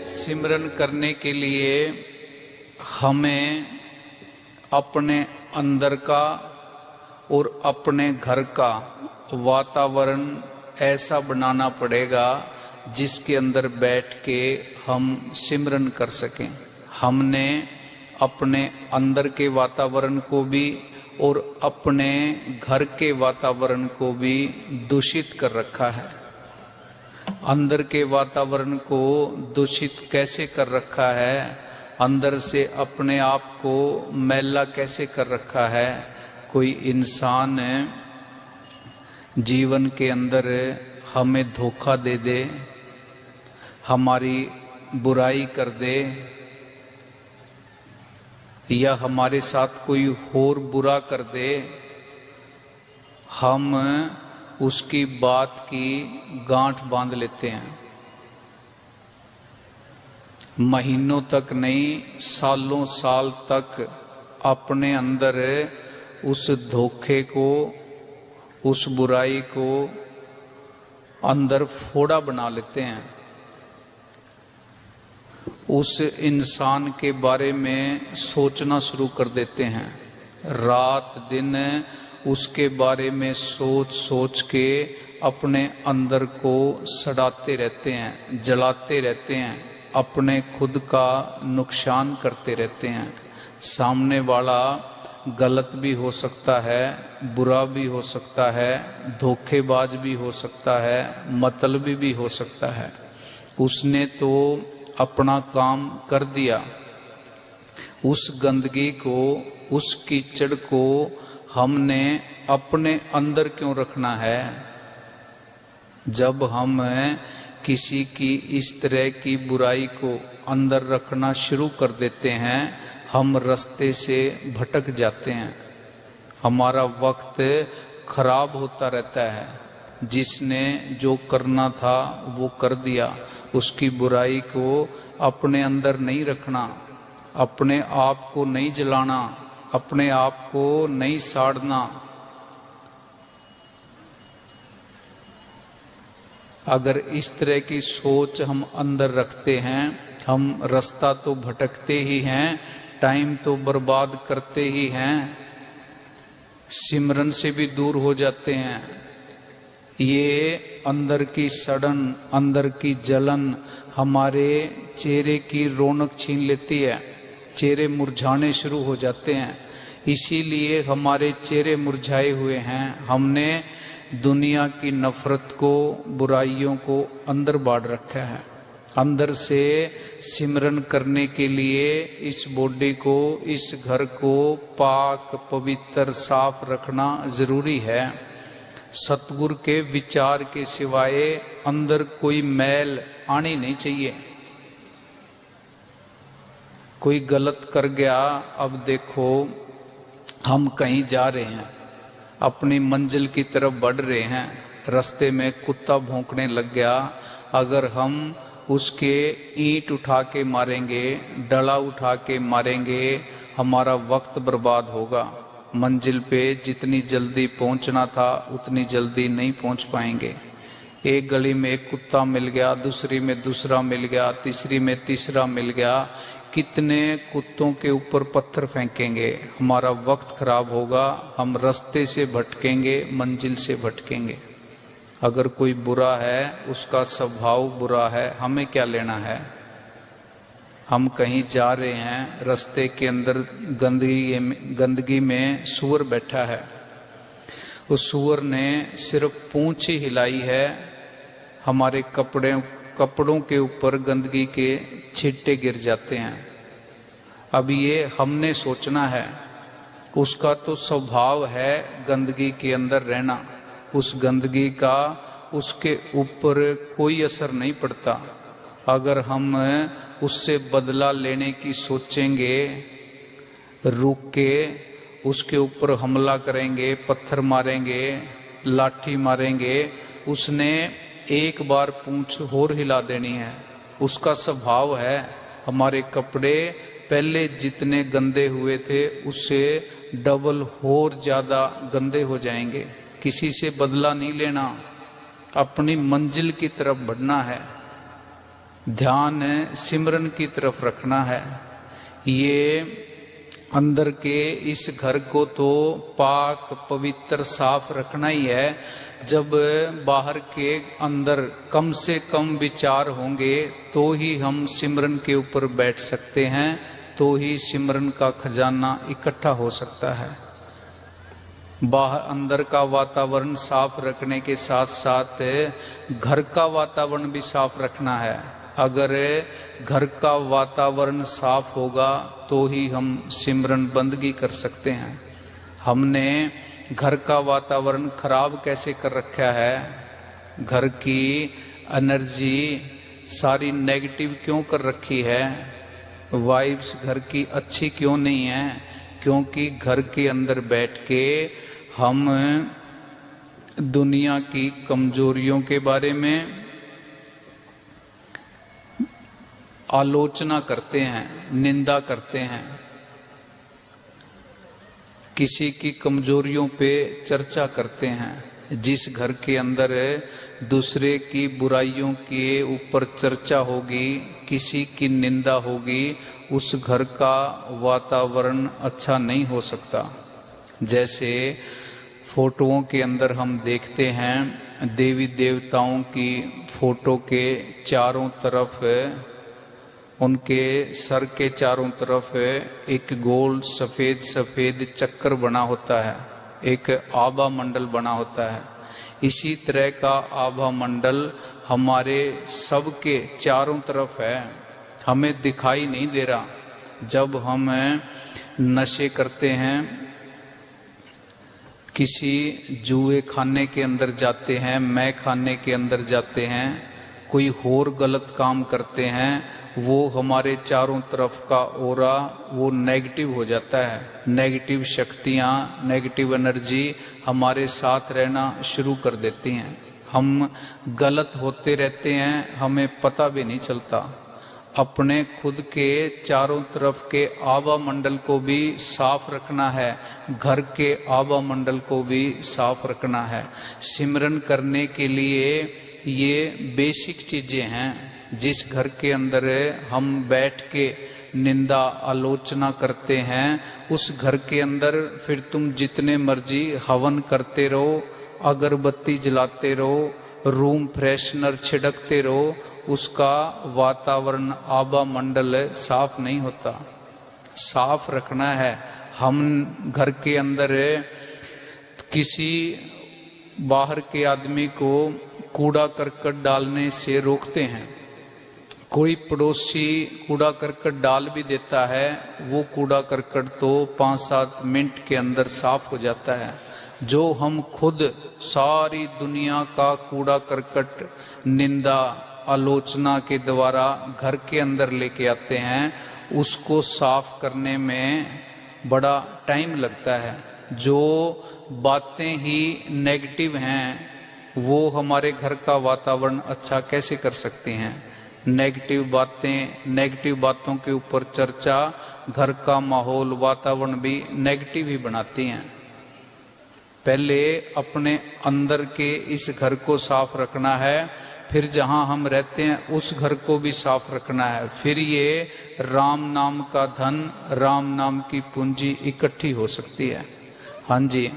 सिमरन करने के लिए हमें अपने अंदर का और अपने घर का वातावरण ऐसा बनाना पड़ेगा जिसके अंदर बैठ के हम सिमरन कर सकें। हमने अपने अंदर के वातावरण को भी और अपने घर के वातावरण को भी दूषित कर रखा है। अंदर के वातावरण को दूषित कैसे कर रखा है, अंदर से अपने आप को मैला कैसे कर रखा है। कोई इंसान जीवन के अंदर हमें धोखा दे दे, हमारी बुराई कर दे, या हमारे साथ कोई और बुरा कर दे, हम उसकी बात की गांठ बांध लेते हैं। महीनों तक नहीं, सालों साल तक अपने अंदर उस धोखे को, उस बुराई को अंदर फोड़ा बना लेते हैं। उस इंसान के बारे में सोचना शुरू कर देते हैं। रात दिन उसके बारे में सोच सोच के अपने अंदर को सड़ाते रहते हैं, जलाते रहते हैं, अपने खुद का नुकसान करते रहते हैं। सामने वाला गलत भी हो सकता है, बुरा भी हो सकता है, धोखेबाज भी हो सकता है, मतलबी भी हो सकता है। उसने तो अपना काम कर दिया। उस गंदगी को, उस कीचड़ को हमने अपने अंदर क्यों रखना है? जब हम किसी की इस तरह की बुराई को अंदर रखना शुरू कर देते हैं, हम रास्ते से भटक जाते हैं, हमारा वक्त खराब होता रहता है। जिसने जो करना था वो कर दिया। उसकी बुराई को अपने अंदर नहीं रखना, अपने आप को नहीं जलाना, अपने आप को नहीं साड़ना। अगर इस तरह की सोच हम अंदर रखते हैं, हम रास्ता तो भटकते ही हैं, टाइम तो बर्बाद करते ही हैं, सिमरन से भी दूर हो जाते हैं। ये अंदर की सड़न, अंदर की जलन हमारे चेहरे की रौनक छीन लेती है। चेहरे मुरझाने शुरू हो जाते हैं। इसीलिए हमारे चेहरे मुरझाए हुए हैं। हमने दुनिया की नफरत को, बुराइयों को अंदर बांध रखा है। अंदर से सिमरन करने के लिए इस बॉडी को, इस घर को पाक पवित्र साफ रखना जरूरी है। सतगुरु के विचार के सिवाय अंदर कोई मैल आनी नहीं चाहिए। कोई गलत कर गया, अब देखो हम कहीं जा रहे हैं, अपनी मंजिल की तरफ बढ़ रहे हैं, रास्ते में कुत्ता भौंकने लग गया, अगर हम उसके ईंट उठा के मारेंगे, डला उठा के मारेंगे, हमारा वक्त बर्बाद होगा। मंजिल पे जितनी जल्दी पहुंचना था उतनी जल्दी नहीं पहुंच पाएंगे। एक गली में एक कुत्ता मिल गया, दूसरी में दूसरा मिल गया, तीसरी में तीसरा मिल गया, कितने कुत्तों के ऊपर पत्थर फेंकेंगे, हमारा वक्त खराब होगा, हम रास्ते से भटकेंगे, मंजिल से भटकेंगे। अगर कोई बुरा है, उसका स्वभाव बुरा है, हमें क्या लेना है? हम कहीं जा रहे हैं, रास्ते के अंदर गंदगी में सूअर बैठा है। उस सूअर ने सिर्फ पूंछ ही हिलाई है, हमारे कपड़ों के ऊपर गंदगी के छींटे गिर जाते हैं। अब ये हमने सोचना है, उसका तो स्वभाव है गंदगी के अंदर रहना, उस गंदगी का उसके ऊपर कोई असर नहीं पड़ता। अगर हम उससे बदला लेने की सोचेंगे, रुक के उसके ऊपर हमला करेंगे, पत्थर मारेंगे, लाठी मारेंगे, उसने एक बार पूंछ और हिला देनी है। उसका स्वभाव है। हमारे कपड़े पहले जितने गंदे हुए थे उससे डबल और ज्यादा गंदे हो जाएंगे। किसी से बदला नहीं लेना, अपनी मंजिल की तरफ बढ़ना है। ध्यान सिमरन की तरफ रखना है। ये अंदर के इस घर को तो पाक पवित्र साफ रखना ही है। जब बाहर के अंदर कम से कम विचार होंगे तो ही हम सिमरन के ऊपर बैठ सकते हैं, तो ही सिमरन का खजाना इकट्ठा हो सकता है। बाहर अंदर का वातावरण साफ रखने के साथ साथ घर का वातावरण भी साफ रखना है। अगर घर का वातावरण साफ होगा तो ही हम सिमरन बंदगी कर सकते हैं। हमने घर का वातावरण खराब कैसे कर रखा है? घर की एनर्जी सारी नेगेटिव क्यों कर रखी है? वाइब्स घर की अच्छी क्यों नहीं है? क्योंकि घर के अंदर बैठ के हम दुनिया की कमजोरियों के बारे में आलोचना करते हैं, निंदा करते हैं, किसी की कमजोरियों पे चर्चा करते हैं। जिस घर के अंदर दूसरे की बुराइयों के ऊपर चर्चा होगी, किसी की निंदा होगी, उस घर का वातावरण अच्छा नहीं हो सकता। जैसे फोटोओं के अंदर हम देखते हैं, देवी देवताओं की फोटो के चारों तरफ, उनके सर के चारों तरफ एक गोल सफेद सफेद चक्कर बना होता है, एक आभा मंडल बना होता है। इसी तरह का आभा मंडल हमारे सबके चारों तरफ है, हमें दिखाई नहीं दे रहा। जब हम नशे करते हैं, किसी जुए खाने के अंदर जाते हैं, मैं खाने के अंदर जाते हैं, कोई और गलत काम करते हैं, वो हमारे चारों तरफ का ओरा वो नेगेटिव हो जाता है। नेगेटिव शक्तियाँ, नेगेटिव एनर्जी हमारे साथ रहना शुरू कर देती हैं। हम गलत होते रहते हैं, हमें पता भी नहीं चलता। अपने खुद के चारों तरफ के आभा मंडल को भी साफ रखना है, घर के आभा मंडल को भी साफ रखना है। सिमरन करने के लिए ये बेसिक चीजें हैं। जिस घर के अंदर हम बैठ के निंदा आलोचना करते हैं, उस घर के अंदर फिर तुम जितने मर्जी हवन करते रहो, अगरबत्ती जलाते रहो, रूम फ्रेशनर छिड़कते रहो, उसका वातावरण आभा मंडल साफ नहीं होता। साफ रखना है। हम घर के अंदर किसी बाहर के आदमी को कूड़ा करकट डालने से रोकते हैं। कोई पड़ोसी कूड़ा करकट डाल भी देता है, वो कूड़ा करकट तो 5-7 मिनट के अंदर साफ हो जाता है। जो हम खुद सारी दुनिया का कूड़ा करकट निंदा आलोचना के द्वारा घर के अंदर लेके आते हैं, उसको साफ करने में बड़ा टाइम लगता है। जो बातें ही नेगेटिव हैं वो हमारे घर का वातावरण अच्छा कैसे कर सकती हैं? नेगेटिव बातें, नेगेटिव बातों के ऊपर चर्चा घर का माहौल, वातावरण भी नेगेटिव ही बनाती हैं। पहले अपने अंदर के इस घर को साफ रखना है, फिर जहां हम रहते हैं उस घर को भी साफ रखना है। फिर ये राम नाम का धन, राम नाम की पूंजी इकट्ठी हो सकती है। हाँ जी।